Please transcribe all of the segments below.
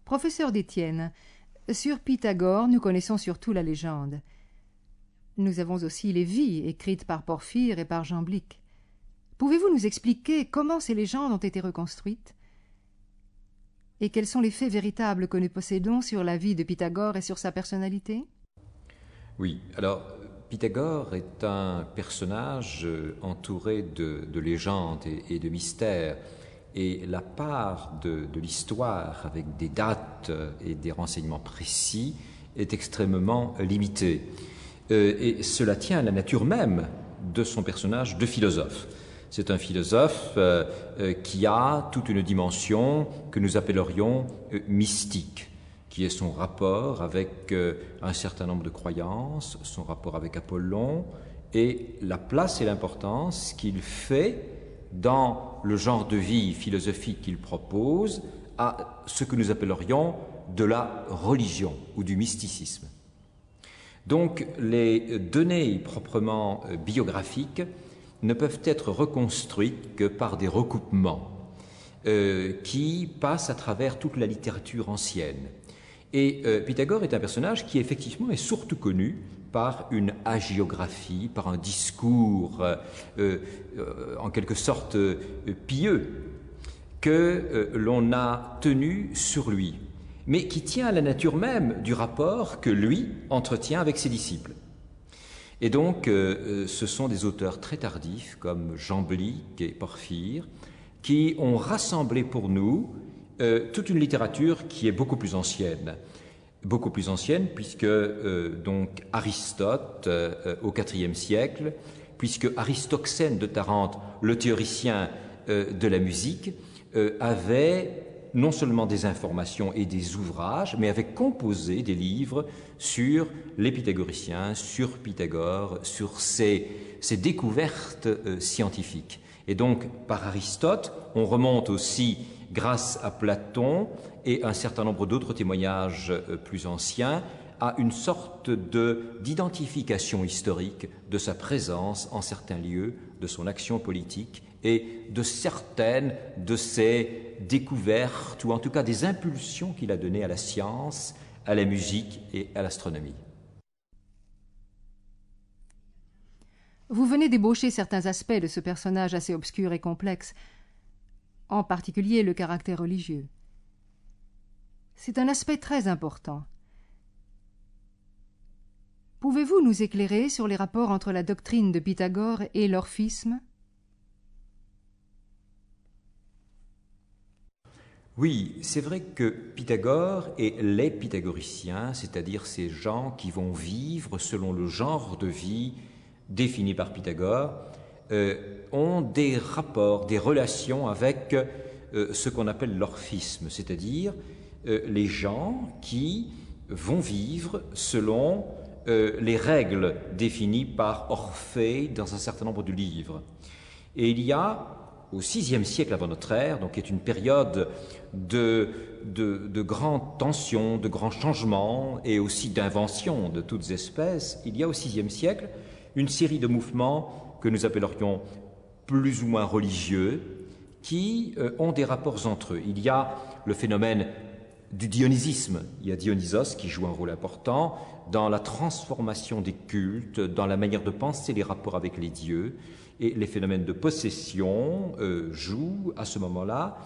Professeur d'Étienne, sur Pythagore, nous connaissons surtout la légende. Nous avons aussi les vies écrites par Porphyre et par Jamblique. Pouvez-vous nous expliquer comment ces légendes ont été reconstruites? Et quels sont les faits véritables que nous possédons sur la vie de Pythagore et sur sa personnalité? Oui, alors Pythagore est un personnage entouré de légendes et de mystères. Et la part de l'histoire, avec des dates et des renseignements précis, est extrêmement limitée. Et cela tient à la nature même de son personnage de philosophe. C'est un philosophe qui a toute une dimension que nous appellerions mystique, qui est son rapport avec un certain nombre de croyances, son rapport avec Apollon, et la place et l'importance qu'il fait dans le genre de vie philosophique qu'il propose à ce que nous appellerions de la religion ou du mysticisme. Donc les données proprement biographiques ne peuvent être reconstruites que par des recoupements qui passent à travers toute la littérature ancienne. Et Pythagore est un personnage qui effectivement est surtout connu par une hagiographie, par un discours en quelque sorte pieux que l'on a tenu sur lui, mais qui tient à la nature même du rapport que lui entretient avec ses disciples. Et donc ce sont des auteurs très tardifs comme Jamblique et Porphyre qui ont rassemblé pour nous toute une littérature qui est beaucoup plus ancienne puisque donc Aristote au IVe siècle, puisque Aristoxène de Tarente, le théoricien de la musique, avait non seulement des informations et des ouvrages, mais avait composé des livres sur les pythagoriciens, sur Pythagore, sur ses découvertes scientifiques. Et donc, par Aristote, on remonte aussi, grâce à Platon et un certain nombre d'autres témoignages plus anciens, à une sorte d'identification historique de sa présence en certains lieux, de son action politique et de certaines de ses découvertes, ou en tout cas des impulsions qu'il a données à la science, à la musique et à l'astronomie. Vous venez d'ébaucher certains aspects de ce personnage assez obscur et complexe, en particulier le caractère religieux. C'est un aspect très important. Pouvez-vous nous éclairer sur les rapports entre la doctrine de Pythagore et l'orphisme? Oui, c'est vrai que Pythagore et les pythagoriciens, c'est-à-dire ces gens qui vont vivre selon le genre de vie défini par Pythagore, ont des rapports, des relations avec ce qu'on appelle l'orphisme, c'est-à-dire les gens qui vont vivre selon les règles définies par Orphée dans un certain nombre de livres. Et il y a, au VIe siècle avant notre ère, donc qui est une période de grandes tensions, de grands changements et aussi d'inventions de toutes espèces, il y a au VIe siècle une série de mouvements que nous appellerions plus ou moins religieux qui ont des rapports entre eux. Il y a le phénomène du dionysisme. Il y a Dionysos qui joue un rôle important dans la transformation des cultes, dans la manière de penser les rapports avec les dieux, et les phénomènes de possession jouent à ce moment-là,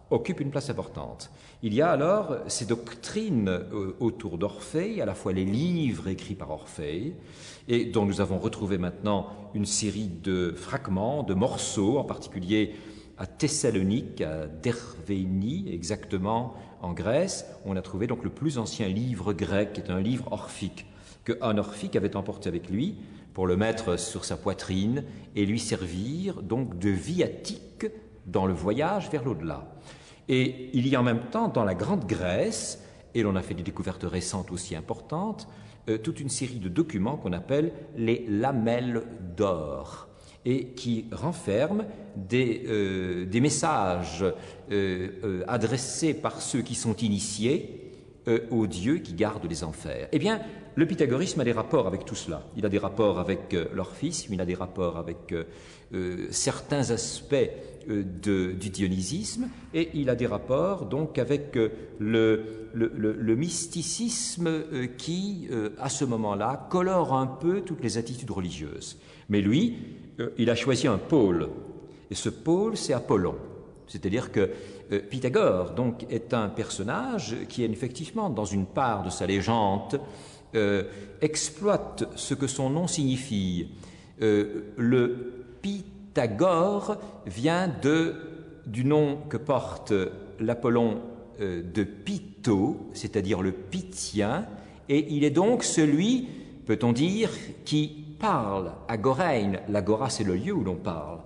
occupent une place importante. Il y a alors ces doctrines autour d'Orphée, à la fois les livres écrits par Orphée, et dont nous avons retrouvé maintenant une série de fragments, de morceaux, en particulier à Thessalonique, à Dervénie, exactement en Grèce. On a trouvé donc le plus ancien livre grec, qui est un livre orphique, qu'un orphique avait emporté avec lui pour le mettre sur sa poitrine et lui servir donc de viatique dans le voyage vers l'au-delà. Et il y a en même temps, dans la Grande Grèce, et l'on a fait des découvertes récentes aussi importantes, toute une série de documents qu'on appelle les lamelles d'or, et qui renferment des messages adressés par ceux qui sont initiés aux dieux qui gardent les enfers. Eh bien, le pythagorisme a des rapports avec tout cela. Il a des rapports avec l'orphisme, il a des rapports avec certains aspects du dionysisme, et il a des rapports donc avec le mysticisme qui, à ce moment-là, colore un peu toutes les attitudes religieuses. Mais lui, il a choisi un pôle, et ce pôle, c'est Apollon. C'est-à-dire que Pythagore donc, est un personnage qui, effectivement, dans une part de sa légende, exploite ce que son nom signifie. Le Pythagore vient du nom que porte l'Apollon de Pytho, c'est-à-dire le Pythien, et il est donc celui, peut-on dire, qui parle agorein. L'agora, c'est le lieu où l'on parle.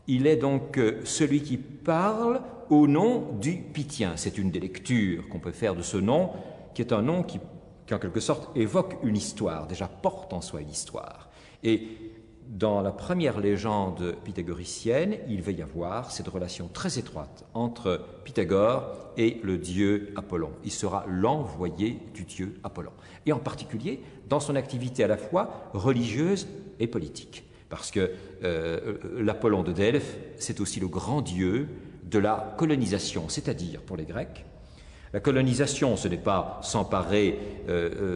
Il est donc celui qui parle au nom du Pythien. C'est une des lectures qu'on peut faire de ce nom, qui est un nom qui en quelque sorte évoque une histoire, déjà porte en soi une histoire. Et dans la première légende pythagoricienne, il va y avoir cette relation très étroite entre Pythagore et le dieu Apollon. Il sera l'envoyé du dieu Apollon. Et en particulier dans son activité à la fois religieuse et politique. Parce que l'Apollon de Delphes, c'est aussi le grand dieu de la colonisation, c'est-à-dire, pour les Grecs, la colonisation, ce n'est pas s'emparer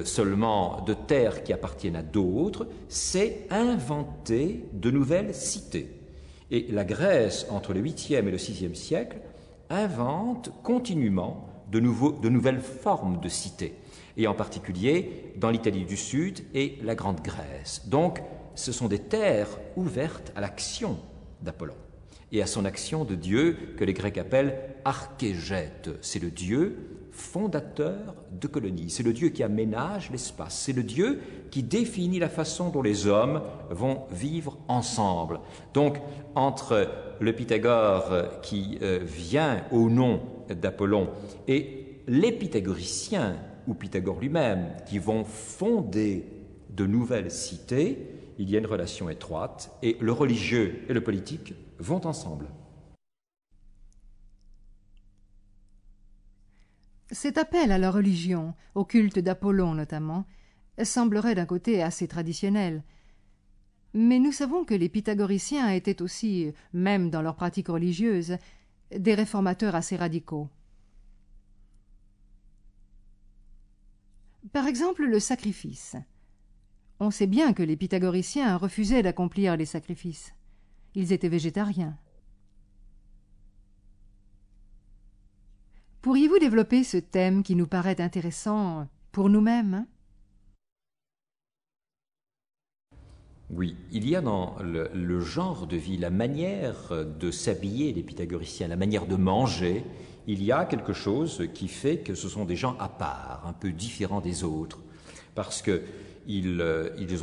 seulement de terres qui appartiennent à d'autres, c'est inventer de nouvelles cités. Et la Grèce, entre le 8e et le 6e siècle, invente continuellement de nouvelles formes de cités, et en particulier dans l'Italie du Sud et la Grande Grèce. Donc, ce sont des terres ouvertes à l'action d'Apollon et à son action de Dieu que les Grecs appellent archégète. C'est le Dieu fondateur de colonies, c'est le Dieu qui aménage l'espace, c'est le Dieu qui définit la façon dont les hommes vont vivre ensemble. Donc, entre le Pythagore qui vient au nom d'Apollon. Et les pythagoriciens, ou Pythagore lui-même, qui vont fonder de nouvelles cités, il y a une relation étroite, et le religieux et le politique vont ensemble. Cet appel à la religion, au culte d'Apollon notamment, semblerait d'un côté assez traditionnel. Mais nous savons que les pythagoriciens étaient aussi, même dans leurs pratiques religieuses, des réformateurs assez radicaux. Par exemple, le sacrifice. On sait bien que les pythagoriciens refusaient d'accomplir les sacrifices. Ils étaient végétariens. Pourriez-vous développer ce thème qui nous paraît intéressant pour nous-mêmes? Oui, il y a dans le genre de vie, la manière de s'habiller des pythagoriciens, la manière de manger, il y a quelque chose qui fait que ce sont des gens à part, un peu différents des autres, parce qu'ils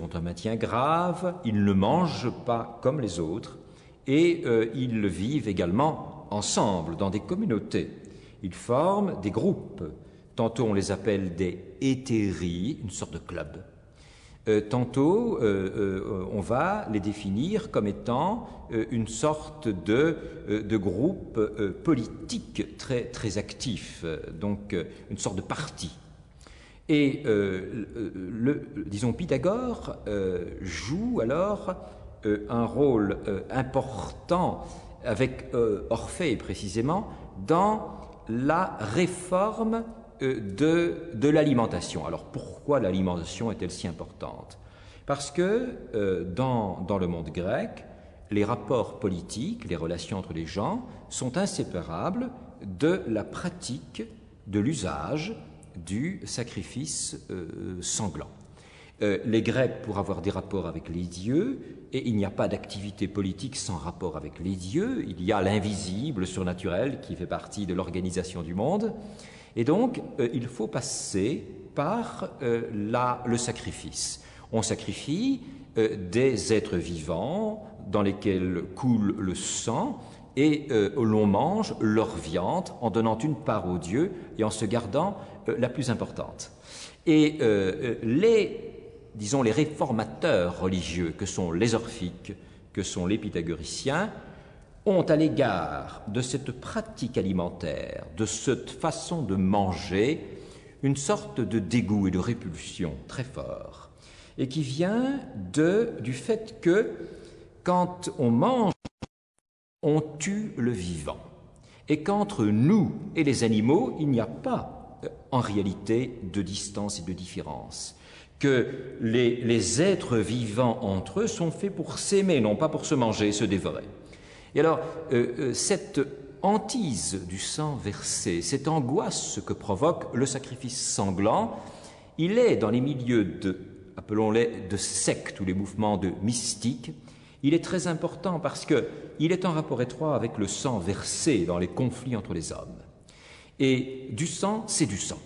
ont un maintien grave, ils ne mangent pas comme les autres, et ils vivent également ensemble, dans des communautés. Ils forment des groupes. Tantôt on les appelle des hétéries, une sorte de club. Tantôt on va les définir comme étant une sorte de groupe politique très, très actif, donc une sorte de parti. Et disons, Pythagore joue alors un rôle important avec Orphée précisément dans la réforme de l'alimentation. Alors pourquoi l'alimentation est-elle si importante? Parce que dans le monde grec, les rapports politiques, les relations entre les gens sont inséparables de la pratique, de l'usage du sacrifice sanglant. Les Grecs pour avoir des rapports avec les dieux, et il n'y a pas d'activité politique sans rapport avec les dieux, il y a l'invisible, le surnaturel qui fait partie de l'organisation du monde, et donc il faut passer par le sacrifice. On sacrifie des êtres vivants dans lesquels coule le sang, et l'on mange leur viande en donnant une part aux dieux et en se gardant la plus importante. Et les réformateurs religieux, que sont les orphiques, que sont les pythagoriciens, ont à l'égard de cette pratique alimentaire, de cette façon de manger, une sorte de dégoût et de répulsion très fort, et qui vient du fait que quand on mange, on tue le vivant, et qu'entre nous et les animaux, il n'y a pas en réalité de distance et de différence, que les êtres vivants entre eux sont faits pour s'aimer, non pas pour se manger et se dévorer. Et alors, cette hantise du sang versé, cette angoisse que provoque le sacrifice sanglant, il est dans les milieux appelons-les de sectes ou les mouvements de mystiques, il est très important parce qu'il est en rapport étroit avec le sang versé dans les conflits entre les hommes. Et du sang, c'est du sang.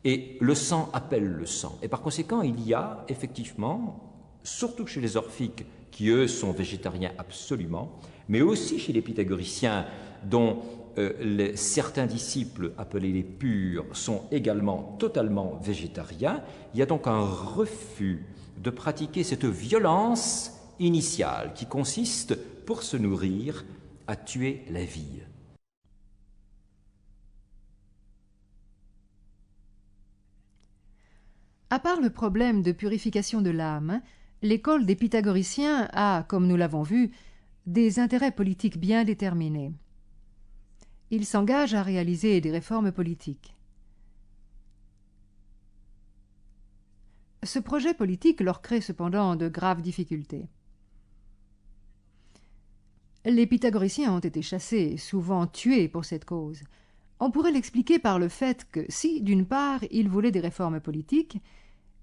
Et le sang appelle le sang. Et par conséquent, il y a effectivement, surtout chez les orphiques, qui eux sont végétariens absolument, mais aussi chez les pythagoriciens, dont certains disciples, appelés les purs, sont également totalement végétariens, il y a donc un refus de pratiquer cette violence initiale qui consiste, pour se nourrir, à tuer la vie. À part le problème de purification de l'âme, l'école des pythagoriciens a, comme nous l'avons vu, des intérêts politiques bien déterminés. Ils s'engagent à réaliser des réformes politiques. Ce projet politique leur crée cependant de graves difficultés. Les pythagoriciens ont été chassés, souvent tués pour cette cause. On pourrait l'expliquer par le fait que si, d'une part, ils voulaient des réformes politiques,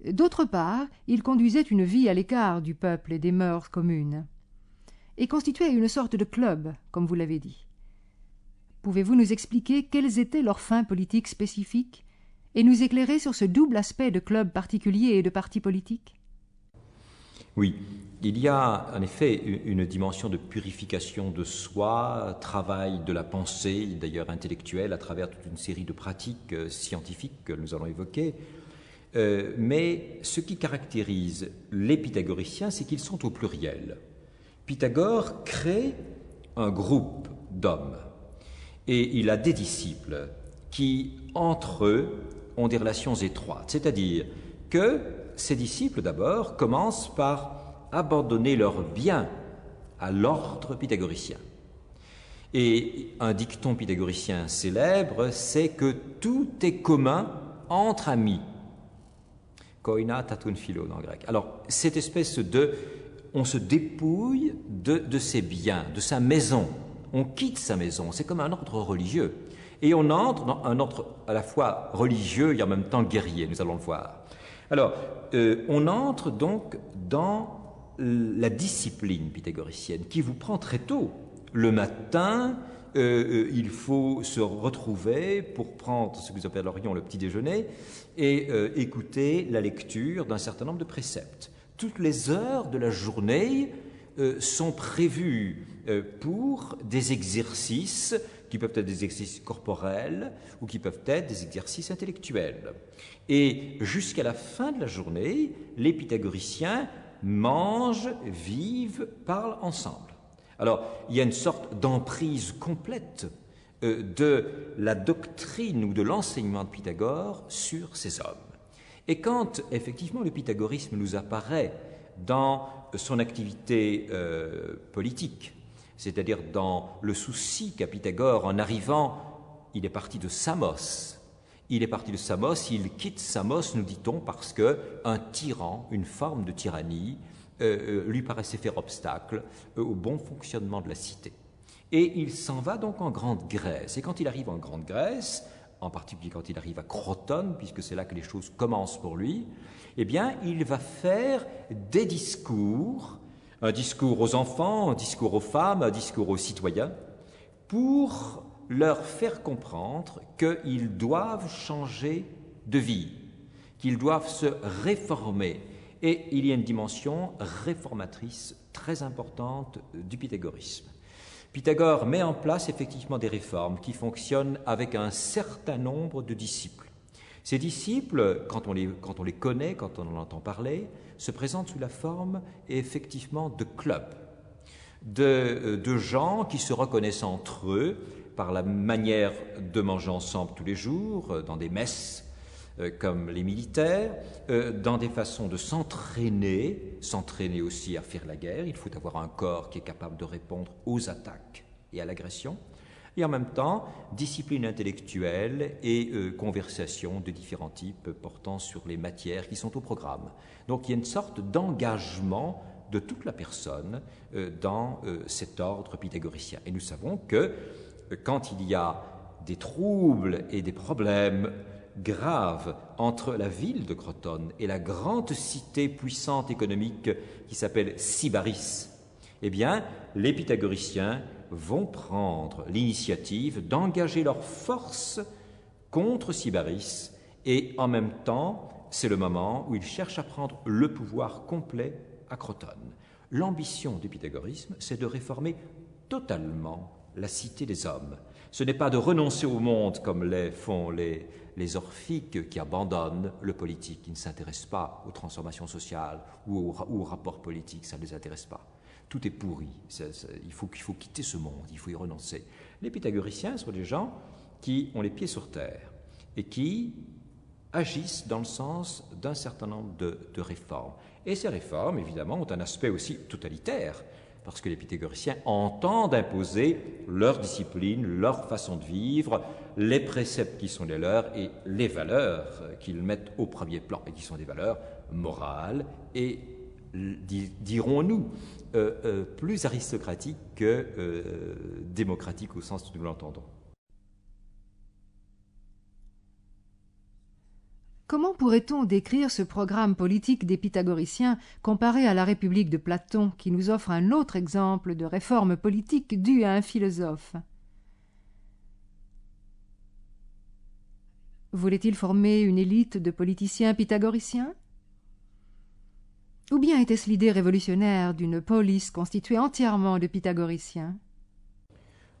d'autre part, ils conduisaient une vie à l'écart du peuple et des mœurs communes, et constituaient une sorte de club, comme vous l'avez dit. Pouvez-vous nous expliquer quelles étaient leurs fins politiques spécifiques, et nous éclairer sur ce double aspect de club particulier et de parti politique? Oui, il y a en effet une dimension de purification de soi, travail de la pensée, d'ailleurs intellectuelle, à travers toute une série de pratiques scientifiques que nous allons évoquer. Mais ce qui caractérise les pythagoriciens, c'est qu'ils sont au pluriel. Pythagore crée un groupe d'hommes et il a des disciples qui, entre eux, ont des relations étroites. C'est-à-dire que ces disciples, d'abord, commencent par abandonner leurs biens à l'ordre pythagoricien. Et un dicton pythagoricien célèbre, c'est que tout est commun entre amis. Koina tatun philo dans le grec. Alors, cette espèce de... On se dépouille de ses biens, de sa maison. On quitte sa maison. C'est comme un ordre religieux. Et on entre dans un ordre à la fois religieux et en même temps guerrier. Nous allons le voir. Alors, on entre donc dans la discipline pythagoricienne qui vous prend très tôt. Le matin, il faut se retrouver pour prendre ce que nous appellerions le petit déjeuner et écouter la lecture d'un certain nombre de préceptes. Toutes les heures de la journée sont prévues pour des exercices qui peuvent être des exercices corporels ou qui peuvent être des exercices intellectuels. Et jusqu'à la fin de la journée, les pythagoriciens mangent, vivent, parlent ensemble. Alors, il y a une sorte d'emprise complète de la doctrine ou de l'enseignement de Pythagore sur ces hommes. Et quand, effectivement, le pythagorisme nous apparaît dans son activité politique, c'est-à-dire dans le souci qu'a Pythagore en arrivant, il est parti de Samos. Il est parti de Samos, il quitte Samos, nous dit-on, parce qu'un tyran, une forme de tyrannie, lui paraissait faire obstacle au bon fonctionnement de la cité. Et il s'en va donc en Grande Grèce. Et quand il arrive en Grande Grèce, en particulier quand il arrive à Crotone, puisque c'est là que les choses commencent pour lui, eh bien, il va faire des discours, un discours aux enfants, un discours aux femmes, un discours aux citoyens, pour leur faire comprendre qu'ils doivent changer de vie, qu'ils doivent se réformer. Et il y a une dimension réformatrice très importante du pythagorisme. Pythagore met en place effectivement des réformes qui fonctionnent avec un certain nombre de disciples. Ces disciples, quand on les connaît, quand on en entend parler, se présentent sous la forme effectivement de clubs, de gens qui se reconnaissent entre eux par la manière de manger ensemble tous les jours, dans des messes, comme les militaires, dans des façons de s'entraîner aussi à faire la guerre. Il faut avoir un corps qui est capable de répondre aux attaques et à l'agression. Et en même temps, discipline intellectuelle et conversation de différents types portant sur les matières qui sont au programme. Donc il y a une sorte d'engagement de toute la personne dans cet ordre pythagoricien. Et nous savons que quand il y a des troubles et des problèmes grave entre la ville de Crotone et la grande cité puissante économique qui s'appelle Sybaris, eh bien, les pythagoriciens vont prendre l'initiative d'engager leurs forces contre Sybaris et en même temps, c'est le moment où ils cherchent à prendre le pouvoir complet à Crotone. L'ambition du pythagorisme, c'est de réformer totalement la cité des hommes. Ce n'est pas de renoncer au monde comme font les orphiques qui abandonnent le politique, qui ne s'intéressent pas aux transformations sociales ou aux rapports politiques, ça ne les intéresse pas. Tout est pourri, il faut quitter ce monde, il faut y renoncer. Les pythagoriciens sont des gens qui ont les pieds sur terre et qui agissent dans le sens d'un certain nombre de réformes. Et ces réformes, évidemment, ont un aspect aussi totalitaire, parce que les pythagoriciens entendent imposer leur discipline, leur façon de vivre, les préceptes qui sont les leurs et les valeurs qu'ils mettent au premier plan, et qui sont des valeurs morales et, dirons-nous, plus aristocratiques que démocratiques au sens où nous l'entendons. Comment pourrait-on décrire ce programme politique des pythagoriciens comparé à la République de Platon, qui nous offre un autre exemple de réforme politique due à un philosophe? Voulait-il former une élite de politiciens pythagoriciens? Ou bien était-ce l'idée révolutionnaire d'une police constituée entièrement de pythagoriciens?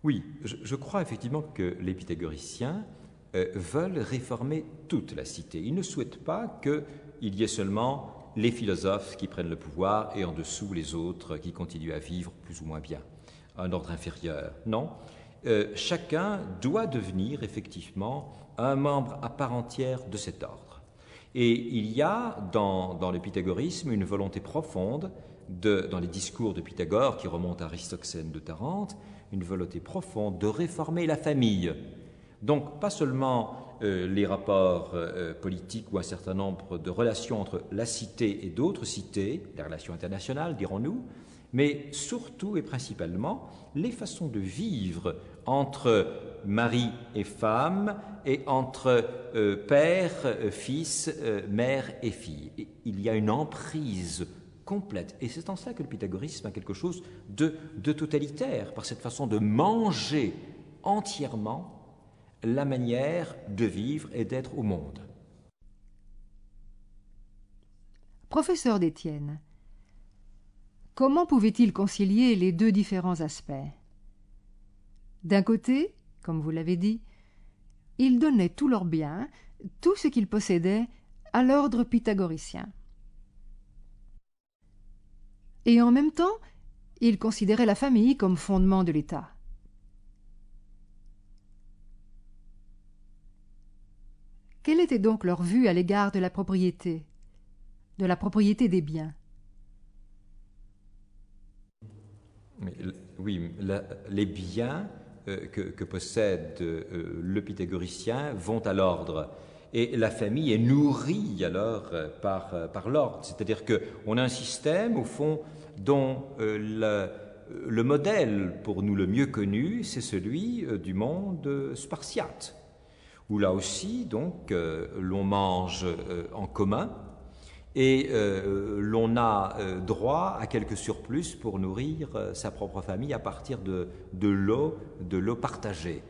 Oui, je crois effectivement que les pythagoriciens veulent réformer toute la cité. Ils ne souhaitent pas qu'il y ait seulement les philosophes qui prennent le pouvoir et en dessous les autres qui continuent à vivre plus ou moins bien, un ordre inférieur. Non, chacun doit devenir effectivement un membre à part entière de cet ordre. Et il y a dans le pythagorisme une volonté profonde, dans les discours de Pythagore qui remontent à Aristoxène de Tarente, une volonté profonde de réformer la famille. Donc pas seulement les rapports politiques ou un certain nombre de relations entre la cité et d'autres cités, les relations internationales dirons-nous, mais surtout et principalement les façons de vivre entre mari et femme et entre père, fils, mère et fille. Et il y a une emprise complète. Et c'est en cela que le pythagorisme a quelque chose de totalitaire, par cette façon de manger entièrement la manière de vivre et d'être au monde. Professeur d'Étienne, comment pouvait-il concilier les deux différents aspects? D'un côté, comme vous l'avez dit, il donnait tout leur bien, tout ce qu'ils possédaient, à l'ordre pythagoricien. Et en même temps, il considérait la famille comme fondement de l'État. Quelle était donc leur vue à l'égard de la propriété des biens? Oui, les biens que possède le pythagoricien vont à l'ordre. Et la famille est nourrie alors par l'ordre. C'est-à-dire qu'on a un système, au fond, dont le modèle, pour nous le mieux connu, c'est celui du monde spartiate, où là aussi, donc, l'on mange en commun et l'on a droit à quelques surplus pour nourrir sa propre famille à partir de l'eau partagée.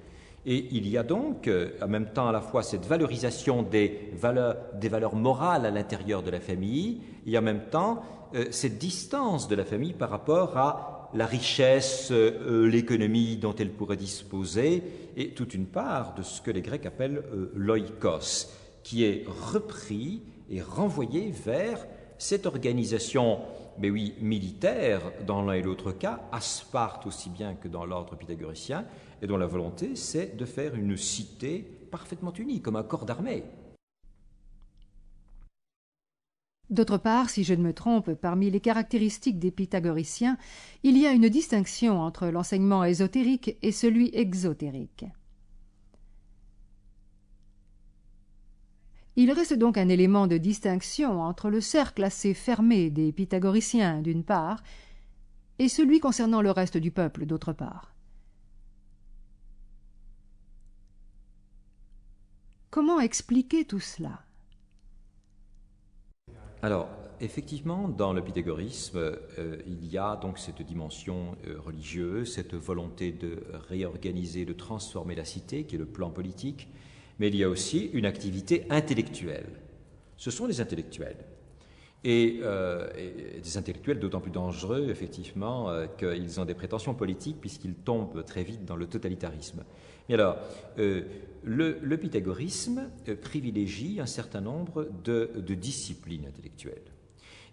Et il y a donc en même temps à la fois cette valorisation des valeurs morales à l'intérieur de la famille et en même temps cette distance de la famille par rapport à la richesse, l'économie dont elle pourrait disposer et toute une part de ce que les Grecs appellent l'oikos, qui est repris et renvoyé vers cette organisation, mais oui, militaire dans l'un et l'autre cas, à Sparte aussi bien que dans l'ordre pythagoricien, et dont la volonté, c'est de faire une cité parfaitement unie, comme un corps d'armée. D'autre part, si je ne me trompe, parmi les caractéristiques des pythagoriciens, il y a une distinction entre l'enseignement ésotérique et celui exotérique. Il reste donc un élément de distinction entre le cercle assez fermé des pythagoriciens, d'une part, et celui concernant le reste du peuple, d'autre part. Comment expliquer tout cela? Alors, effectivement, dans le pythagorisme, il y a donc cette dimension religieuse, cette volonté de réorganiser, de transformer la cité, qui est le plan politique, mais il y a aussi une activité intellectuelle. Ce sont les intellectuels. Et des intellectuels d'autant plus dangereux, effectivement, qu'ils ont des prétentions politiques puisqu'ils tombent très vite dans le totalitarisme. Mais alors, le pythagorisme privilégie un certain nombre de disciplines intellectuelles.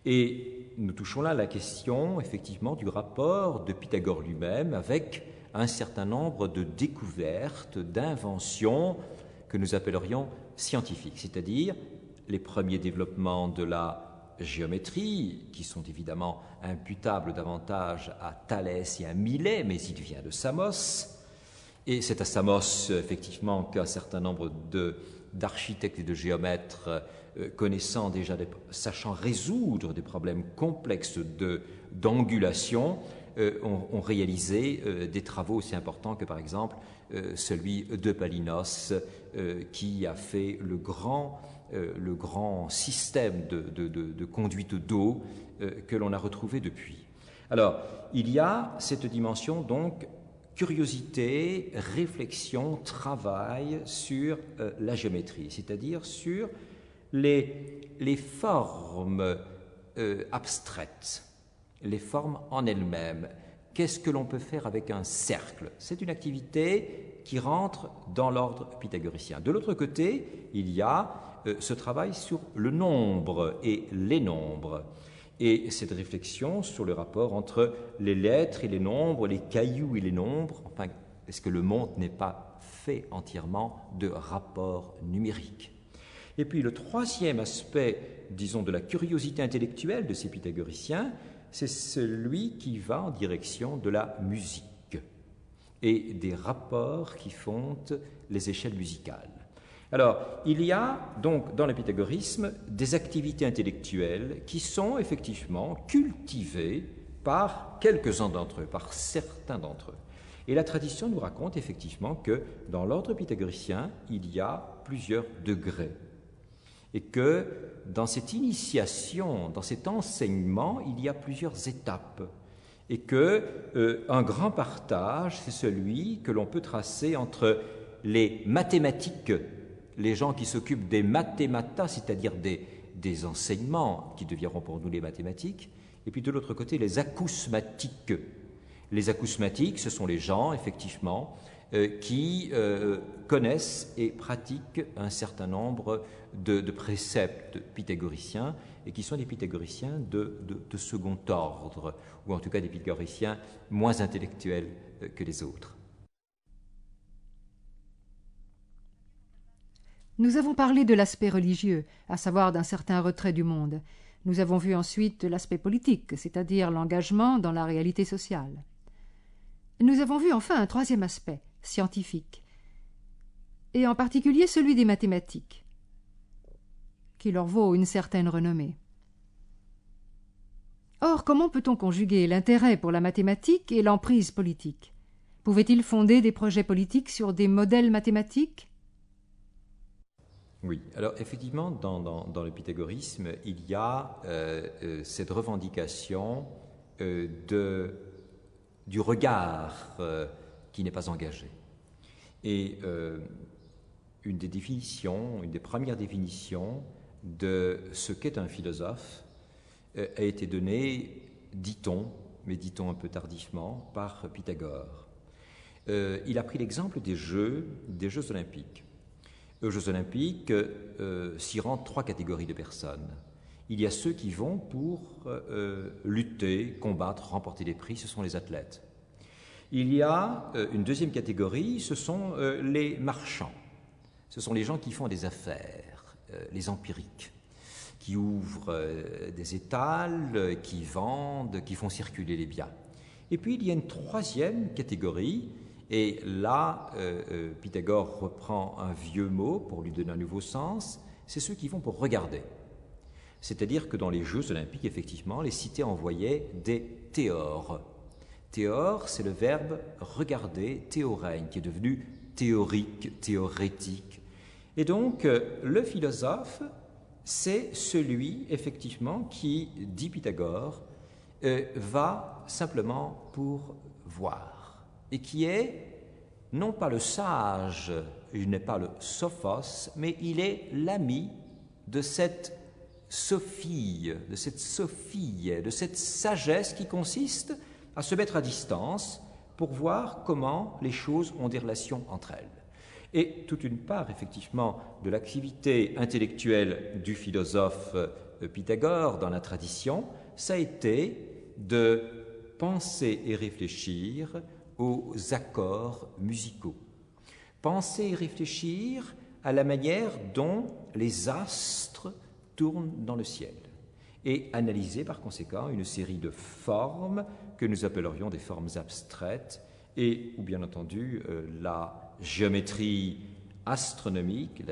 Et nous touchons là la question, effectivement, du rapport de Pythagore lui-même avec un certain nombre de découvertes, d'inventions que nous appellerions scientifiques, c'est-à-dire les premiers développements de la géométrie, qui sont évidemment imputables davantage à Thalès et à Milet, mais il vient de Samos. Et c'est à Samos, effectivement, qu'un certain nombre d'architectes et de géomètres connaissant déjà, sachant résoudre des problèmes complexes d'angulation, ont réalisé des travaux aussi importants que, par exemple, celui de Palinos, qui a fait le grand système de conduite d'eau que l'on a retrouvé depuis. Alors, il y a cette dimension, donc, curiosité, réflexion, travail sur la géométrie, c'est-à-dire sur les formes abstraites, les formes en elles-mêmes. Qu'est-ce que l'on peut faire avec un cercle? C'est une activité qui rentre dans l'ordre pythagoricien. De l'autre côté, il y a ce travail sur le nombre et les nombres, et cette réflexion sur le rapport entre les lettres et les nombres, les cailloux et les nombres. Enfin, est-ce que le monde n'est pas fait entièrement de rapports numériques? Et puis le troisième aspect, disons, de la curiosité intellectuelle de ces pythagoriciens, c'est celui qui va en direction de la musique et des rapports qui font les échelles musicales. Alors, il y a donc dans le pythagorisme des activités intellectuelles qui sont effectivement cultivées par quelques-uns d'entre eux, par certains d'entre eux. Et la tradition nous raconte effectivement que dans l'ordre pythagoricien, il y a plusieurs degrés. Et que dans cette initiation, dans cet enseignement, il y a plusieurs étapes. Et qu'un grand partage, c'est celui que l'on peut tracer entre les mathématiques, les gens qui s'occupent des mathématas, c'est-à-dire des enseignements qui deviendront pour nous les mathématiques, et puis de l'autre côté, les acousmatiques. Les acousmatiques, ce sont les gens, effectivement, qui connaissent et pratiquent un certain nombre de préceptes pythagoriciens et qui sont des pythagoriciens de second ordre, ou en tout cas des pythagoriciens moins intellectuels que les autres. Nous avons parlé de l'aspect religieux, à savoir d'un certain retrait du monde. Nous avons vu ensuite l'aspect politique, c'est-à-dire l'engagement dans la réalité sociale. Nous avons vu enfin un troisième aspect, scientifique, et en particulier celui des mathématiques, qui leur vaut une certaine renommée. Or, comment peut-on conjuguer l'intérêt pour la mathématique et l'emprise politique? Pouvait-il fonder des projets politiques sur des modèles mathématiques? Oui, alors effectivement, dans le pythagorisme, il y a cette revendication du regard qui n'est pas engagé. Et une des premières définitions de ce qu'est un philosophe a été donnée, dit-on, mais dit-on un peu tardivement, par Pythagore. Il a pris l'exemple des Jeux olympiques. Aux Jeux olympiques s'y rendent trois catégories de personnes. Il y a ceux qui vont pour lutter, combattre, remporter des prix, ce sont les athlètes. Il y a une deuxième catégorie, ce sont les marchands. Ce sont les gens qui font des affaires, les empiriques, qui ouvrent des étals, qui vendent, qui font circuler les biens. Et puis il y a une troisième catégorie. Et là, Pythagore reprend un vieux mot pour lui donner un nouveau sens, c'est ceux qui vont pour regarder. C'est-à-dire que dans les Jeux olympiques, effectivement, les cités envoyaient des théores. Théore, c'est le verbe regarder, théorègne, qui est devenu théorique, théorétique. Et donc, le philosophe, c'est celui, effectivement, qui, dit Pythagore, va simplement pour voir. Et qui est, non pas le sage, il n'est pas le sophos, mais il est l'ami de cette sophie, de cette sagesse qui consiste à se mettre à distance pour voir comment les choses ont des relations entre elles. Et toute une part, effectivement, de l'activité intellectuelle du philosophe Pythagore dans la tradition, ça a été de penser et réfléchir aux accords musicaux. Penser et réfléchir à la manière dont les astres tournent dans le ciel et analyser par conséquent une série de formes que nous appellerions des formes abstraites et, ou bien entendu, la géométrie astronomique,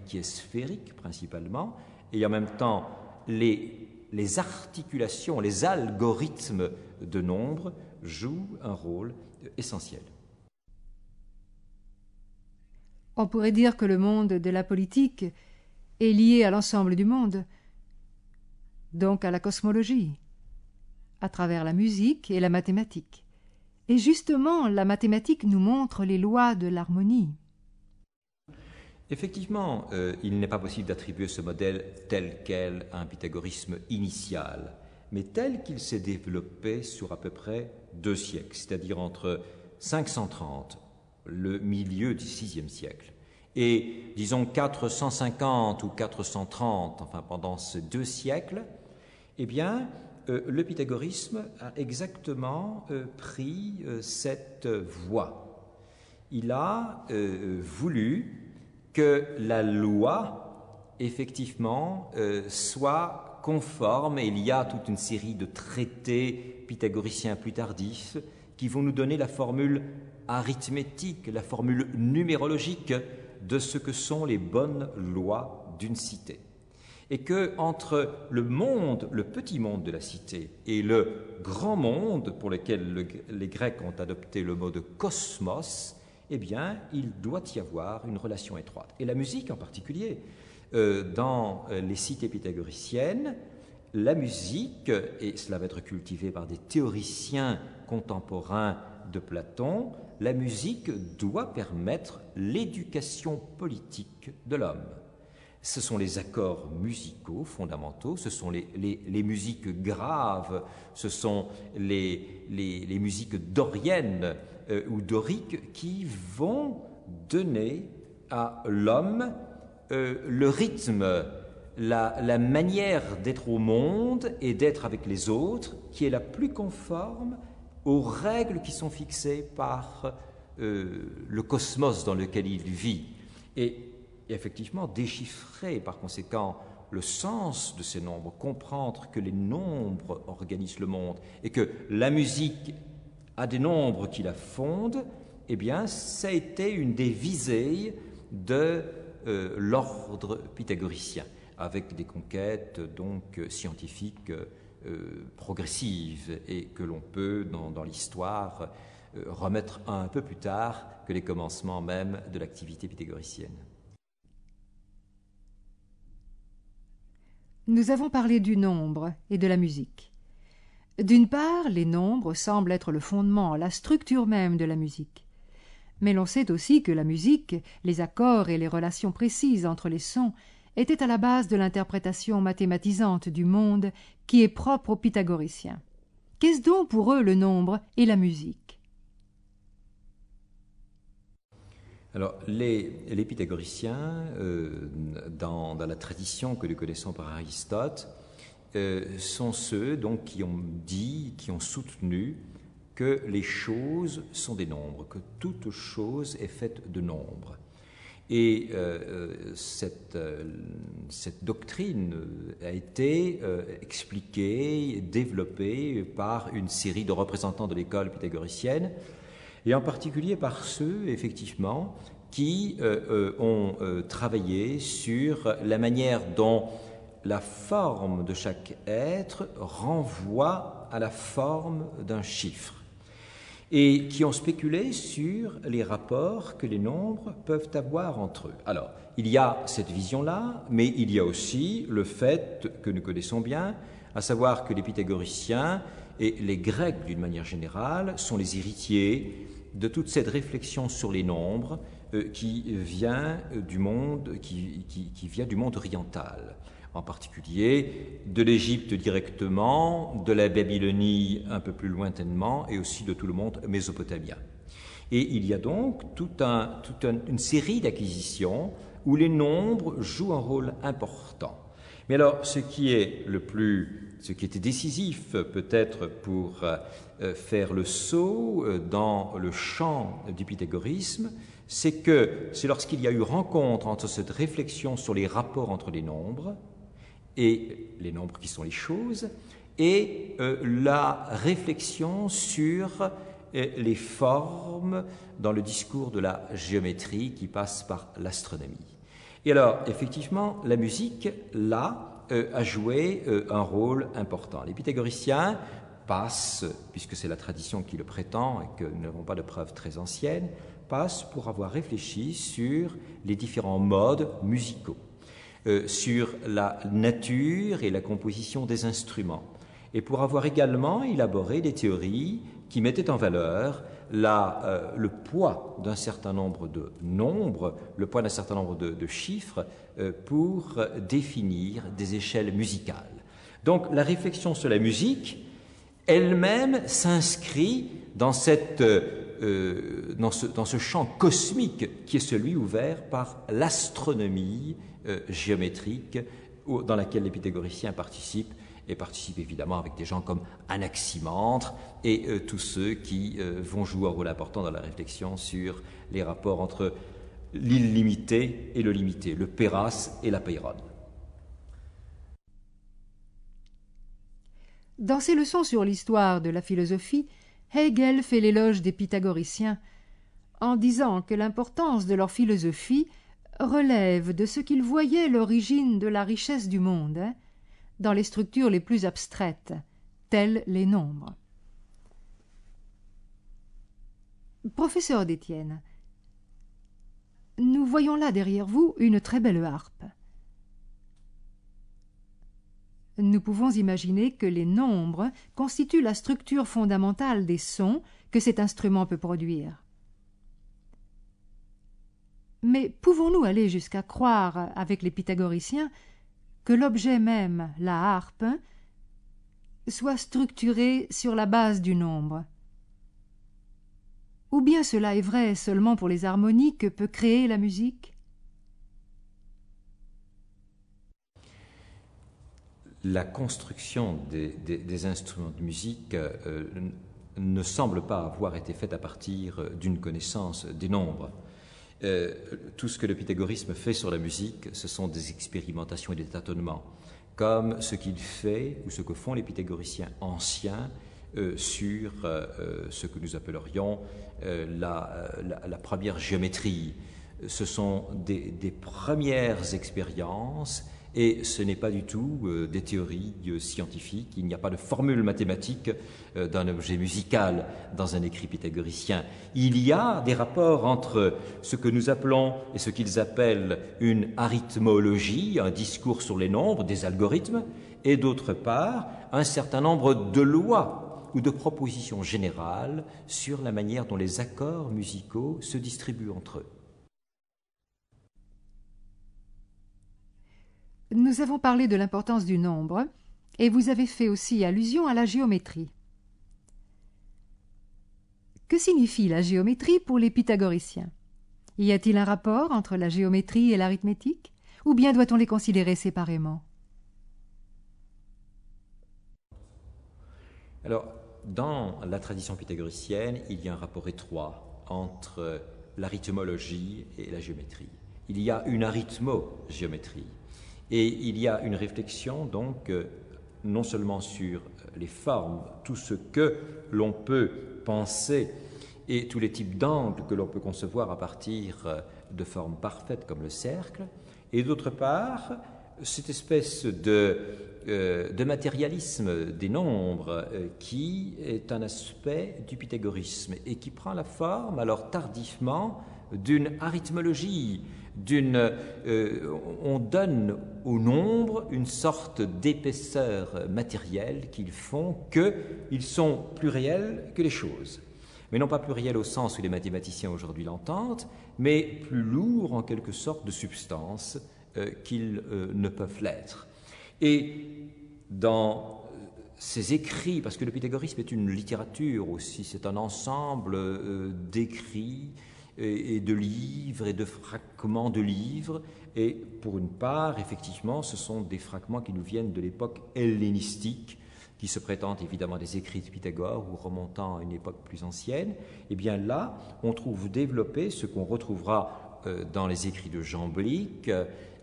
qui est sphérique principalement, et en même temps les articulations, les algorithmes de nombres jouent un rôle essentiel. On pourrait dire que le monde de la politique est lié à l'ensemble du monde, donc à la cosmologie, à travers la musique et la mathématique. Et justement, la mathématique nous montre les lois de l'harmonie. Effectivement, il n'est pas possible d'attribuer ce modèle tel quel à un pythagorisme initial, mais tel qu'il s'est développé sur à peu près 2 siècles, c'est-à-dire entre 530, le milieu du VIe siècle, et disons 450 ou 430, enfin pendant ces 2 siècles, eh bien, le pythagorisme a exactement pris cette voie. Il a voulu que la loi, effectivement, soit conforme, et il y a toute une série de traités pythagoriciens plus tardifs qui vont nous donner la formule arithmétique, la formule numérologique de ce que sont les bonnes lois d'une cité. Et que entre le monde, le petit monde de la cité, et le grand monde pour lequel les Grecs ont adopté le mot de cosmos, eh bien, il doit y avoir une relation étroite. Et la musique en particulier, dans les cités pythagoriciennes, la musique, et cela va être cultivé par des théoriciens contemporains de Platon, la musique doit permettre l'éducation politique de l'homme. Ce sont les accords musicaux fondamentaux, ce sont les musiques graves, ce sont les musiques doriennes ou doriques qui vont donner à l'homme le rythme, la manière d'être au monde et d'être avec les autres qui est la plus conforme aux règles qui sont fixées par le cosmos dans lequel il vit. Et effectivement, déchiffrer par conséquent le sens de ces nombres, comprendre que les nombres organisent le monde et que la musique a des nombres qui la fondent, eh bien, ça a été une des visées de l'ordre pythagoricien, avec des conquêtes donc scientifiques progressives et que l'on peut, dans l'histoire, remettre un peu plus tard que les commencements même de l'activité pythagoricienne. Nous avons parlé du nombre et de la musique. D'une part, les nombres semblent être le fondement, la structure même de la musique. Mais l'on sait aussi que la musique, les accords et les relations précises entre les sons étaient à la base de l'interprétation mathématisante du monde qui est propre aux pythagoriciens. Qu'est-ce donc pour eux le nombre et la musique ? Alors, les pythagoriciens, dans la tradition que nous connaissons par Aristote, sont ceux donc qui ont soutenu que les choses sont des nombres, que toute chose est faite de nombres. Et cette doctrine a été expliquée, développée par une série de représentants de l'école pythagoricienne, et en particulier par ceux, effectivement, qui ont travaillé sur la manière dont la forme de chaque être renvoie à la forme d'un chiffre, et qui ont spéculé sur les rapports que les nombres peuvent avoir entre eux. Alors, il y a cette vision-là, mais il y a aussi le fait que nous connaissons bien, à savoir que les pythagoriciens et les Grecs, d'une manière générale, sont les héritiers de toute cette réflexion sur les nombres qui vient du monde oriental, en particulier de l'Égypte directement, de la Babylonie un peu plus lointainement, et aussi de tout le monde mésopotamien. Et il y a donc une série d'acquisitions où les nombres jouent un rôle important. Mais alors, ce qui était décisif peut-être pour faire le saut dans le champ du pythagorisme, c'est lorsqu'il y a eu rencontre entre cette réflexion sur les rapports entre les nombres et les nombres qui sont les choses, et la réflexion sur les formes dans le discours de la géométrie qui passe par l'astronomie. Et alors, effectivement, la musique, là, a joué un rôle important. Les pythagoriciens passent, puisque c'est la tradition qui le prétend et que nous n'avons pas de preuves très anciennes, passent pour avoir réfléchi sur les différents modes musicaux, sur la nature et la composition des instruments, et pour avoir également élaboré des théories qui mettaient en valeur le poids d'un certain nombre de nombres, le poids d'un certain nombre de chiffres pour définir des échelles musicales. Donc la réflexion sur la musique elle-même s'inscrit dans ce champ cosmique qui est celui ouvert par l'astronomie géométrique dans laquelle les pythagoriciens participent, et participent évidemment avec des gens comme Anaximandre et tous ceux qui vont jouer un rôle important dans la réflexion sur les rapports entre l'illimité et le limité, le péras et la peiron. Dans ses leçons sur l'histoire de la philosophie, Hegel fait l'éloge des pythagoriciens en disant que l'importance de leur philosophie relève de ce qu'ils voyaient l'origine de la richesse du monde, dans les structures les plus abstraites, telles les nombres. Professeur d'Étienne, nous voyons là derrière vous une très belle harpe. Nous pouvons imaginer que les nombres constituent la structure fondamentale des sons que cet instrument peut produire. Mais pouvons-nous aller jusqu'à croire, avec les pythagoriciens, que l'objet même, la harpe, soit structuré sur la base du nombre? Ou bien cela est vrai seulement pour les harmonies que peut créer la musique? La construction des instruments de musique ne semble pas avoir été faite à partir d'une connaissance des nombres. Tout ce que le pythagorisme fait sur la musique, ce sont des expérimentations et des tâtonnements, comme ce qu'il fait ou ce que font les pythagoriciens anciens sur ce que nous appellerions la première géométrie. Ce sont des premières expériences et ce n'est pas du tout des théories scientifiques. Il n'y a pas de formule mathématique d'un objet musical dans un écrit pythagoricien. Il y a des rapports entre ce que nous appelons et ce qu'ils appellent une arithmologie, un discours sur les nombres, des algorithmes, et d'autre part un certain nombre de lois ou de propositions générales sur la manière dont les accords musicaux se distribuent entre eux. Nous avons parlé de l'importance du nombre, et vous avez fait aussi allusion à la géométrie. Que signifie la géométrie pour les pythagoriciens? Y a-t-il un rapport entre la géométrie et l'arithmétique, ou bien doit-on les considérer séparément? Alors, dans la tradition pythagoricienne, il y a un rapport étroit entre l'arithmologie et la géométrie. Il y a une arithmogéométrie. Et il y a une réflexion donc non seulement sur les formes, tout ce que l'on peut penser et tous les types d'angles que l'on peut concevoir à partir de formes parfaites comme le cercle, et d'autre part cette espèce de matérialisme des nombres qui est un aspect du pythagorisme et qui prend la forme alors tardivement d'une arithmologie. On donne au nombre une sorte d'épaisseur matérielle qu'ils font qu'ils sont plus réels que les choses. Mais non pas plus réels au sens où les mathématiciens aujourd'hui l'entendent, mais plus lourds en quelque sorte de substance qu'ils ne peuvent l'être. Et dans ces écrits, parce que le pythagorisme est une littérature aussi, c'est un ensemble d'écrits et de livres et de fragments de livres, et pour une part, effectivement, ce sont des fragments qui nous viennent de l'époque hellénistique, qui se prétendent évidemment des écrits de Pythagore ou remontant à une époque plus ancienne. Et bien là, on trouve développé ce qu'on retrouvera dans les écrits de Jamblique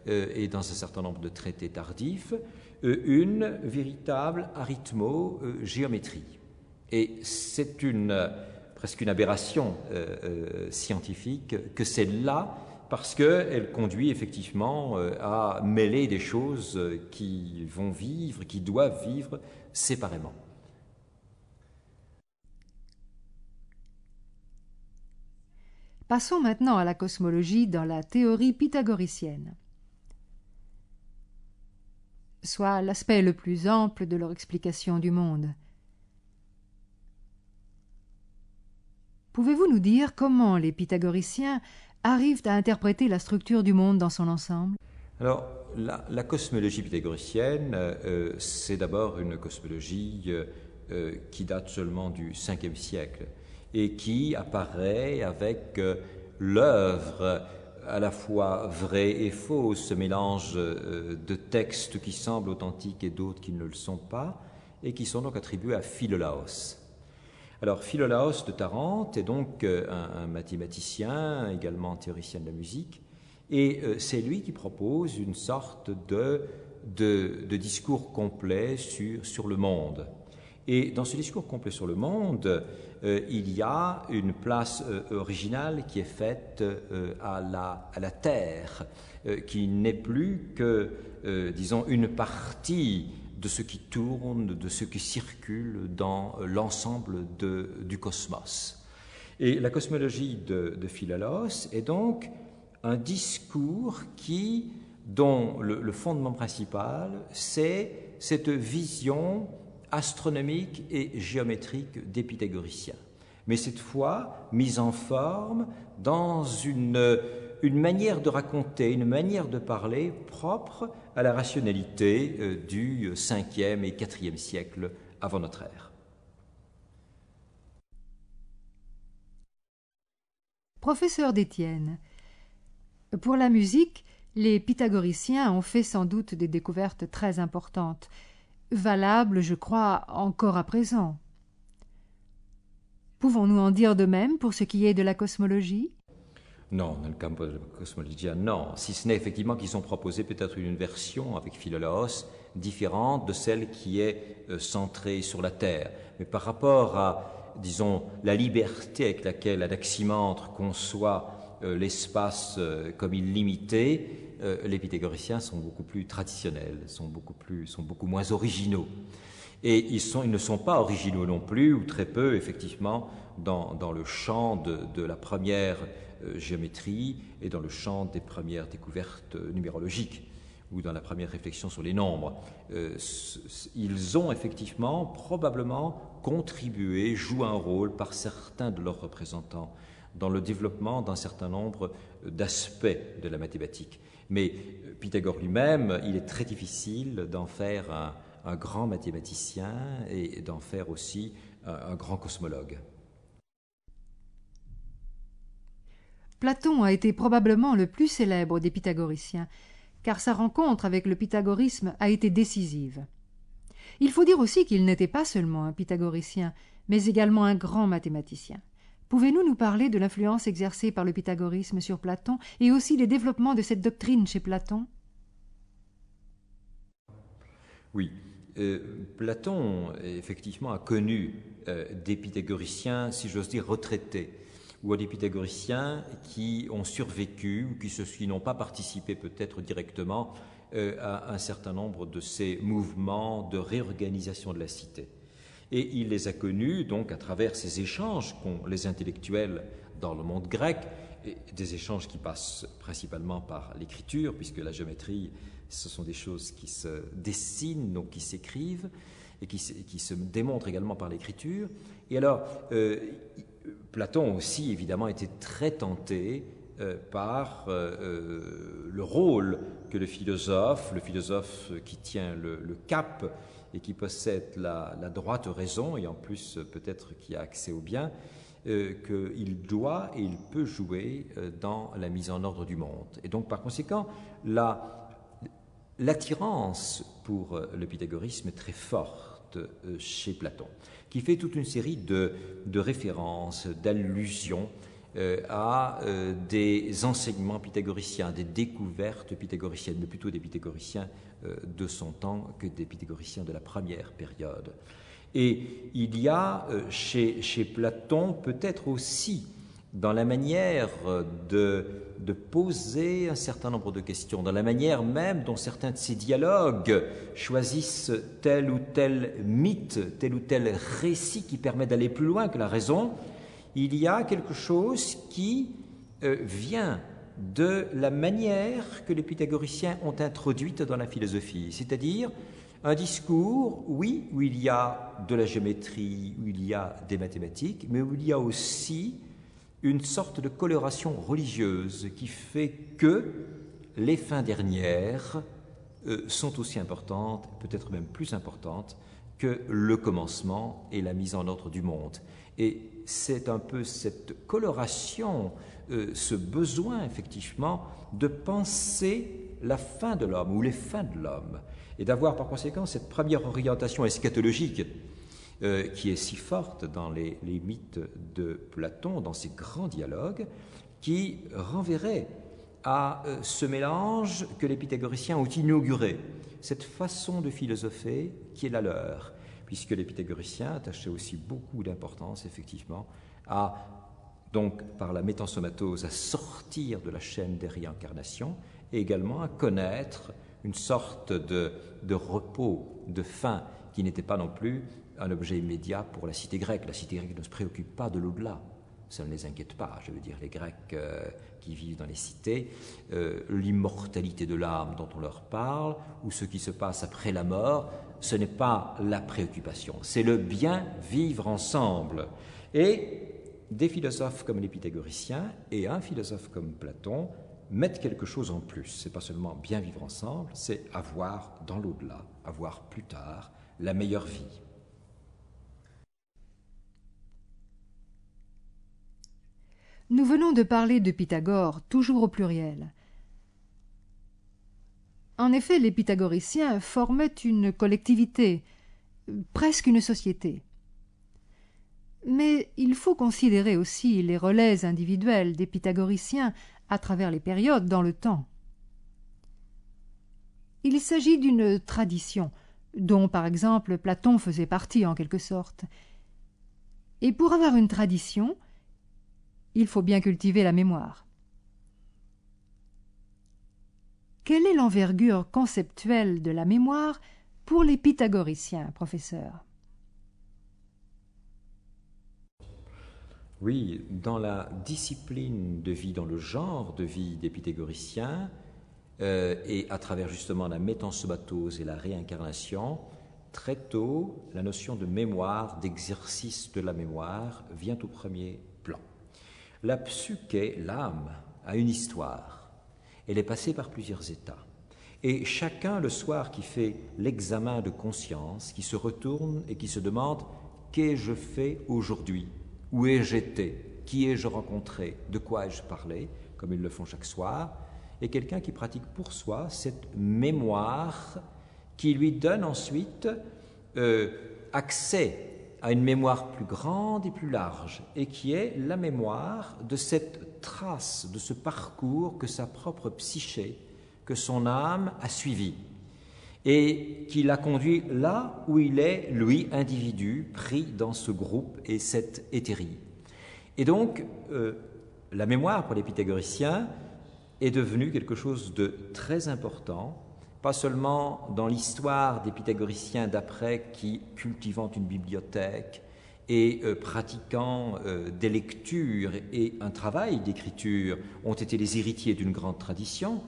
et dans un certain nombre de traités tardifs, une véritable arithmogéométrie. Et c'est presque une aberration scientifique que celle-là, parce qu'elle conduit effectivement à mêler des choses qui vont vivre, qui doivent vivre séparément. Passons maintenant à la cosmologie dans la théorie pythagoricienne, soit l'aspect le plus ample de leur explication du monde. Pouvez-vous nous dire comment les pythagoriciens arrivent à interpréter la structure du monde dans son ensemble? Alors, la cosmologie pythagoricienne, c'est d'abord une cosmologie qui date seulement du 5e siècle et qui apparaît avec l'œuvre à la fois vraie et fausse, ce mélange de textes qui semblent authentiques et d'autres qui ne le sont pas, et qui sont donc attribués à Philolaos. Alors, Philolaos de Tarente est donc un mathématicien, également théoricien de la musique, et c'est lui qui propose une sorte de discours complet sur le monde. Et dans ce discours complet sur le monde, il y a une place originale qui est faite à la Terre, qui n'est plus que, disons, une partie de ce qui tourne, de ce qui circule dans l'ensemble du cosmos. Et la cosmologie de Philolaos est donc un discours dont le fondement principal, c'est cette vision astronomique et géométrique des pythagoriciens, mais cette fois mise en forme dans une manière de raconter, une manière de parler propre à la rationalité du 5e et 4e siècle avant notre ère. Professeur d'Étienne, pour la musique, les pythagoriciens ont fait sans doute des découvertes très importantes, valables, je crois, encore à présent. Pouvons-nous en dire de même pour ce qui est de la cosmologie? Non, dans le campo de la cosmologia, non. Si ce n'est effectivement qu'ils ont proposé peut-être une version avec Philolaos différente de celle qui est centrée sur la Terre. Mais par rapport à, disons, la liberté avec laquelle Anaximandre conçoit l'espace comme illimité, les pythagoriciens sont beaucoup plus traditionnels, sont beaucoup moins originaux. Et ils ne sont pas originaux non plus, ou très peu, effectivement, dans le champ de la première géométrie et dans le champ des premières découvertes numérologiques ou dans la première réflexion sur les nombres. Ils ont effectivement, probablement, contribué, joué un rôle par certains de leurs représentants dans le développement d'un certain nombre d'aspects de la mathématique. Mais Pythagore lui-même, il est très difficile d'en faire un grand mathématicien et d'en faire aussi un grand cosmologue. Platon a été probablement le plus célèbre des pythagoriciens, car sa rencontre avec le pythagorisme a été décisive. Il faut dire aussi qu'il n'était pas seulement un pythagoricien, mais également un grand mathématicien. Pouvez-vous nous parler de l'influence exercée par le pythagorisme sur Platon et aussi des développements de cette doctrine chez Platon? Oui, Platon effectivement a connu des pythagoriciens, si j'ose dire, retraités, ou des pythagoriciens qui ont survécu ou qui n'ont pas participé peut-être directement à un certain nombre de ces mouvements de réorganisation de la cité. Et il les a connus donc à travers ces échanges qu'ont les intellectuels dans le monde grec, et des échanges qui passent principalement par l'écriture, puisque la géométrie, ce sont des choses qui se dessinent, donc qui s'écrivent, et qui se démontrent également par l'écriture. Et alors, Platon aussi, évidemment, était très tenté par le rôle que le philosophe qui tient le cap et qui possède la droite raison, et en plus peut-être qui a accès au bien, qu'il doit et il peut jouer dans la mise en ordre du monde. Et donc par conséquent, l'attirance pour le pythagorisme est très forte chez Platon, qui fait toute une série de références, d'allusions à des enseignements pythagoriciens, des découvertes pythagoriciennes, mais plutôt des pythagoriciens de son temps que des pythagoriciens de la première période. Et il y a chez Platon peut-être aussi dans la manière de poser un certain nombre de questions, dans la manière même dont certains de ces dialogues choisissent tel ou tel mythe, tel ou tel récit qui permet d'aller plus loin que la raison, il y a quelque chose qui vient de la manière que les pythagoriciens ont introduite dans la philosophie, c'est-à-dire un discours, oui, où il y a de la géométrie, où il y a des mathématiques, mais où il y a aussi une sorte de coloration religieuse qui fait que les fins dernières sont aussi importantes, peut-être même plus importantes, que le commencement et la mise en ordre du monde. Et c'est un peu cette coloration, ce besoin effectivement de penser la fin de l'homme ou les fins de l'homme, et d'avoir par conséquent cette première orientation eschatologique qui est si forte dans les mythes de Platon, dans ces grands dialogues, qui renverrait à ce mélange que les pythagoriciens ont inauguré, cette façon de philosopher qui est la leur, puisque les pythagoriciens attachaient aussi beaucoup d'importance, effectivement, donc par la métensomatose, à sortir de la chaîne des réincarnations, et également à connaître une sorte de repos, de fin, qui n'était pas non plus un objet immédiat pour la cité grecque. La cité grecque ne se préoccupe pas de l'au-delà. Ça ne les inquiète pas, je veux dire, les Grecs qui vivent dans les cités, l'immortalité de l'âme dont on leur parle, ou ce qui se passe après la mort, ce n'est pas la préoccupation, c'est le bien vivre ensemble. Et des philosophes comme les pythagoriciens et un philosophe comme Platon mettent quelque chose en plus. C'est pas seulement bien vivre ensemble, c'est avoir dans l'au-delà, avoir plus tard la meilleure vie. Nous venons de parler de Pythagore, toujours au pluriel. En effet, les pythagoriciens formaient une collectivité, presque une société. Mais il faut considérer aussi les relais individuels des pythagoriciens à travers les périodes dans le temps. Il s'agit d'une tradition, dont par exemple Platon faisait partie en quelque sorte. Et pour avoir une tradition, il faut bien cultiver la mémoire. Quelle est l'envergure conceptuelle de la mémoire pour les pythagoriciens, professeur? Oui, dans la discipline de vie, dans le genre de vie des pythagoriciens, et à travers justement la métensomatose et la réincarnation, très tôt, la notion de mémoire, d'exercice de la mémoire, vient au premier plan. La psyché, l'âme, a une histoire. Elle est passée par plusieurs états. Et chacun, le soir, qui fait l'examen de conscience, qui se retourne et qui se demande « Qu'ai-je fait aujourd'hui ? Où ai-je été ? Qui ai-je rencontré ? De quoi ai-je parlé ?» comme ils le font chaque soir, et quelqu'un qui pratique pour soi cette mémoire qui lui donne ensuite accès à une mémoire plus grande et plus large, et qui est la mémoire de cette trace, de ce parcours que sa propre psyché, que son âme a suivi, et qui l'a conduit là où il est, lui, individu, pris dans ce groupe et cette hétérie. Et donc, la mémoire pour les pythagoriciens est devenue quelque chose de très important, pas seulement dans l'histoire des pythagoriciens d'après qui, cultivant une bibliothèque et pratiquant des lectures et un travail d'écriture, ont été les héritiers d'une grande tradition,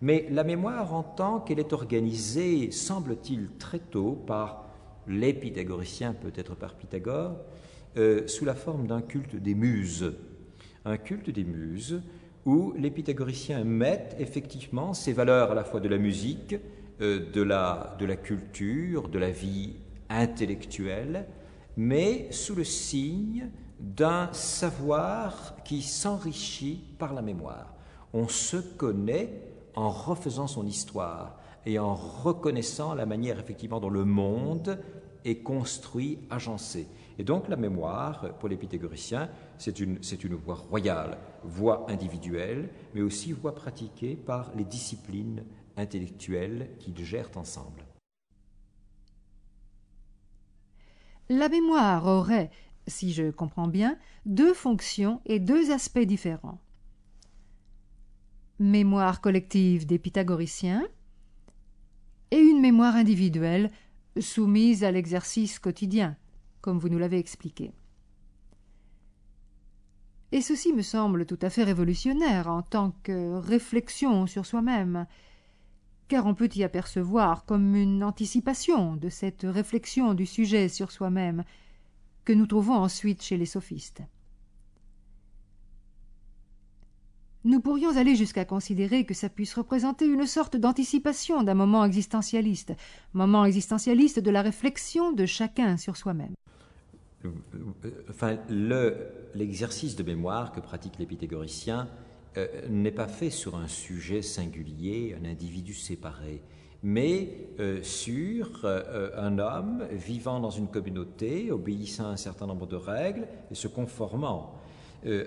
mais la mémoire en tant qu'elle est organisée, semble-t-il, très tôt par les pythagoriciens, peut-être par Pythagore, sous la forme d'un culte des muses. Un culte des muses où les pythagoriciens mettent effectivement ces valeurs à la fois de la musique, de la culture, de la vie intellectuelle, mais sous le signe d'un savoir qui s'enrichit par la mémoire. On se connaît en refaisant son histoire et en reconnaissant la manière effectivement dont le monde est construit, agencé. Et donc la mémoire, pour les pythagoriciens, c'est une voie royale, voie individuelle, mais aussi voie pratiquée par les disciplines intellectuelles qu'ils gèrent ensemble. La mémoire aurait, si je comprends bien, deux fonctions et deux aspects différents. Mémoire collective des pythagoriciens et une mémoire individuelle soumise à l'exercice quotidien, comme vous nous l'avez expliqué. Et ceci me semble tout à fait révolutionnaire en tant que réflexion sur soi-même, car on peut y apercevoir comme une anticipation de cette réflexion du sujet sur soi-même que nous trouvons ensuite chez les sophistes. Nous pourrions aller jusqu'à considérer que ça puisse représenter une sorte d'anticipation d'un moment existentialiste de la réflexion de chacun sur soi-même. Enfin, l'exercice de mémoire que pratiquent les pythagoriciens n'est pas fait sur un sujet singulier, un individu séparé, mais sur un homme vivant dans une communauté, obéissant à un certain nombre de règles et se conformant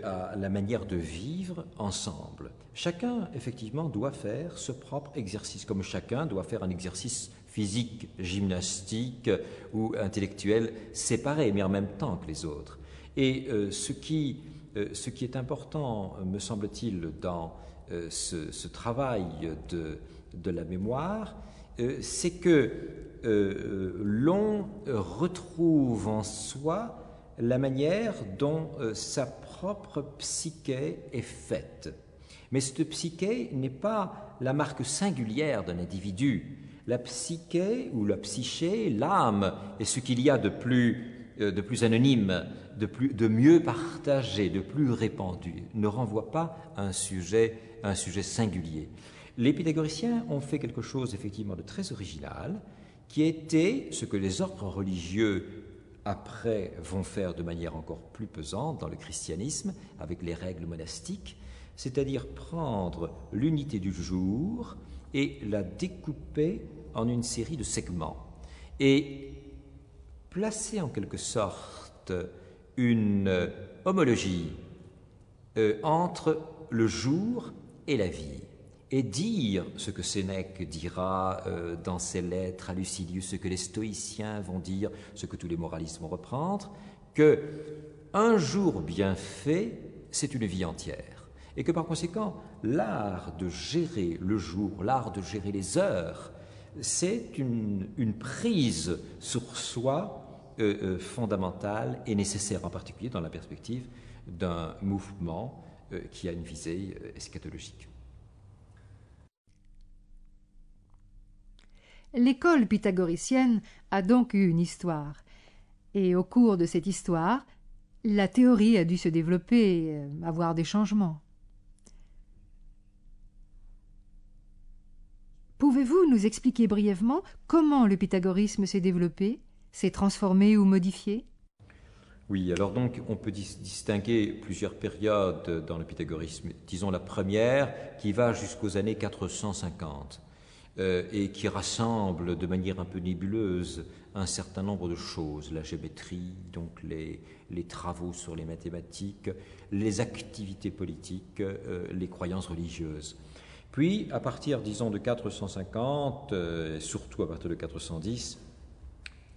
à la manière de vivre ensemble. Chacun, effectivement, doit faire ce propre exercice, comme chacun doit faire un exercice physique, gymnastique ou intellectuel séparé, mais en même temps que les autres. Et ce qui est important, me semble-t-il, dans ce travail de la mémoire, c'est que l'on retrouve en soi la manière dont sa propre psyché est faite. Mais cette psyché n'est pas la marque singulière d'un individu. La psyché ou la psyché, l'âme, est ce qu'il y a de plus anonyme, de mieux partagé, de plus répandu, ne renvoie pas à un sujet singulier. Les pythagoriciens ont fait quelque chose effectivement de très original, qui était ce que les ordres religieux après vont faire de manière encore plus pesante dans le christianisme, avec les règles monastiques, c'est-à-dire prendre l'unité du jour et la découper en une série de segments, et placer en quelque sorte une homologie entre le jour et la vie, et dire ce que Sénèque dira dans ses lettres à Lucilius, ce que les stoïciens vont dire, ce que tous les moralistes vont reprendre, que un jour bien fait, c'est une vie entière, et que par conséquent, l'art de gérer le jour, l'art de gérer les heures, c'est une prise sur soi fondamentale et nécessaire, en particulier dans la perspective d'un mouvement qui a une visée eschatologique. L'école pythagoricienne a donc eu une histoire, et au cours de cette histoire, la théorie a dû se développer, avoir des changements. Pouvez-vous nous expliquer brièvement comment le pythagorisme s'est développé, s'est transformé ou modifié? Oui, alors donc on peut distinguer plusieurs périodes dans le pythagorisme. Disons la première qui va jusqu'aux années 450 et qui rassemble de manière un peu nébuleuse un certain nombre de choses, la géométrie, donc les travaux sur les mathématiques, les activités politiques, les croyances religieuses. Puis, à partir, disons, de 450, surtout à partir de 410,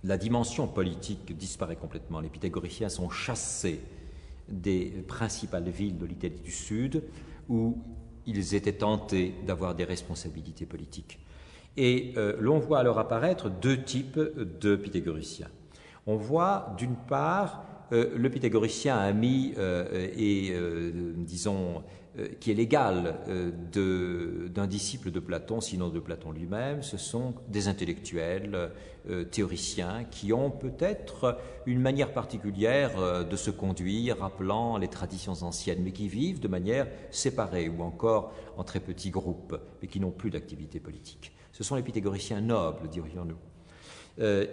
la dimension politique disparaît complètement. Les pythagoriciens sont chassés des principales villes de l'Italie du Sud où ils étaient tentés d'avoir des responsabilités politiques. Et l'on voit alors apparaître deux types de pythagoriciens. On voit d'une part le pythagoricien ami disons, qui est l'égal d'un disciple de Platon, sinon de Platon lui-même. Ce sont des intellectuels, théoriciens, qui ont peut-être une manière particulière de se conduire, rappelant les traditions anciennes, mais qui vivent de manière séparée ou encore en très petits groupes, mais qui n'ont plus d'activité politique. Ce sont les pythagoriciens nobles, dirions-nous.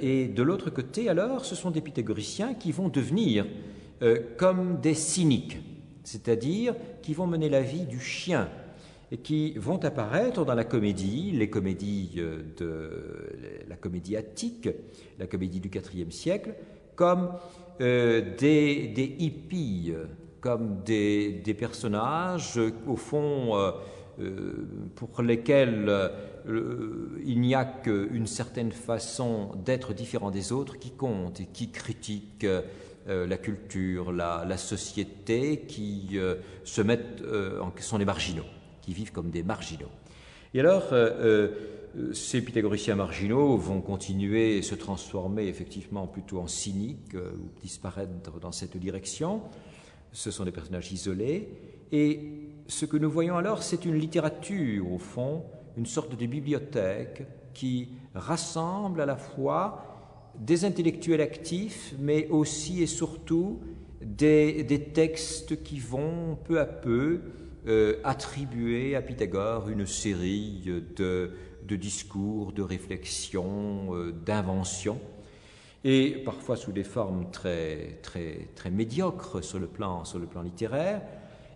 Et de l'autre côté, alors, ce sont des pythagoriciens qui vont devenir comme des cyniques, c'est-à-dire qui vont mener la vie du chien et qui vont apparaître dans la comédie, les comédies la comédie attique, la comédie du IVe siècle, comme des hippies, comme des personnages, au fond, pour lesquels il n'y a qu'une certaine façon d'être différent des autres qui compte et qui critique la culture, la société, qui se mettent, sont des marginaux, qui vivent comme des marginaux. Et alors, ces pythagoriciens marginaux vont continuer et se transformer effectivement plutôt en cyniques ou disparaître dans cette direction. Ce sont des personnages isolés. Et ce que nous voyons alors, c'est une littérature, au fond, une sorte de bibliothèque qui rassemble à la fois des intellectuels actifs, mais aussi et surtout des textes qui vont peu à peu attribuer à Pythagore une série de discours, de réflexions, d'inventions, et parfois sous des formes très médiocres sur le plan littéraire.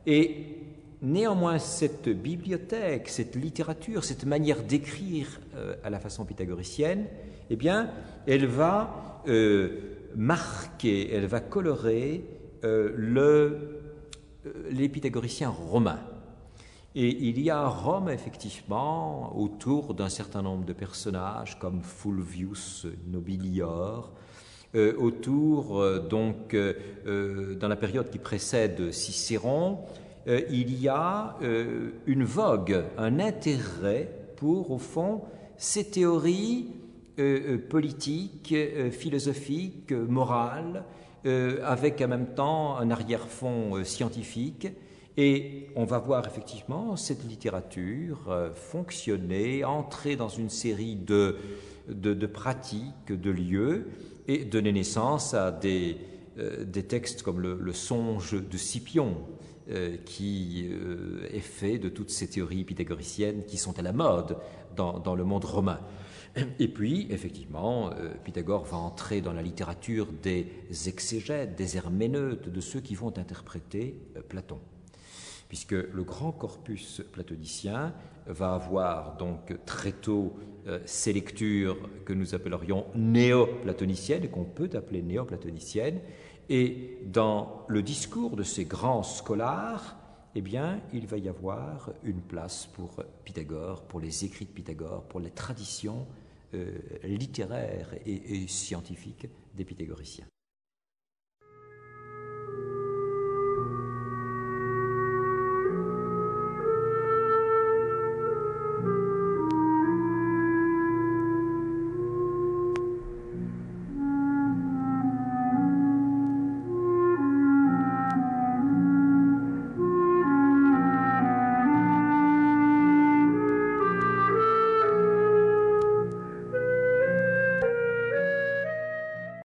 Et néanmoins, cette bibliothèque, cette littérature, cette manière d'écrire à la façon pythagoricienne, eh bien, elle va marquer, elle va colorer les pythagoriciens romains. Et il y a à Rome, effectivement, autour d'un certain nombre de personnages comme Fulvius Nobilior, autour, dans la période qui précède Cicéron, il y a une vogue, un intérêt pour, au fond, ces théories politiques, philosophiques, morales, avec en même temps un arrière-fond scientifique. Et on va voir effectivement cette littérature fonctionner, entrer dans une série de pratiques, de lieux, et donner naissance à des textes comme le Songe de Scipion, qui est fait de toutes ces théories pythagoriciennes qui sont à la mode dans le monde romain. Et puis, effectivement, Pythagore va entrer dans la littérature des exégètes, des herméneutes, de ceux qui vont interpréter Platon. Puisque le grand corpus platonicien va avoir donc très tôt ces lectures que nous appellerions néo-platoniciennes, et qu'on peut appeler néo-platoniciennes, et dans le discours de ces grands scolaires, eh bien, il va y avoir une place pour Pythagore, pour les écrits de Pythagore, pour les traditions littéraires et scientifiques des pythagoriciens.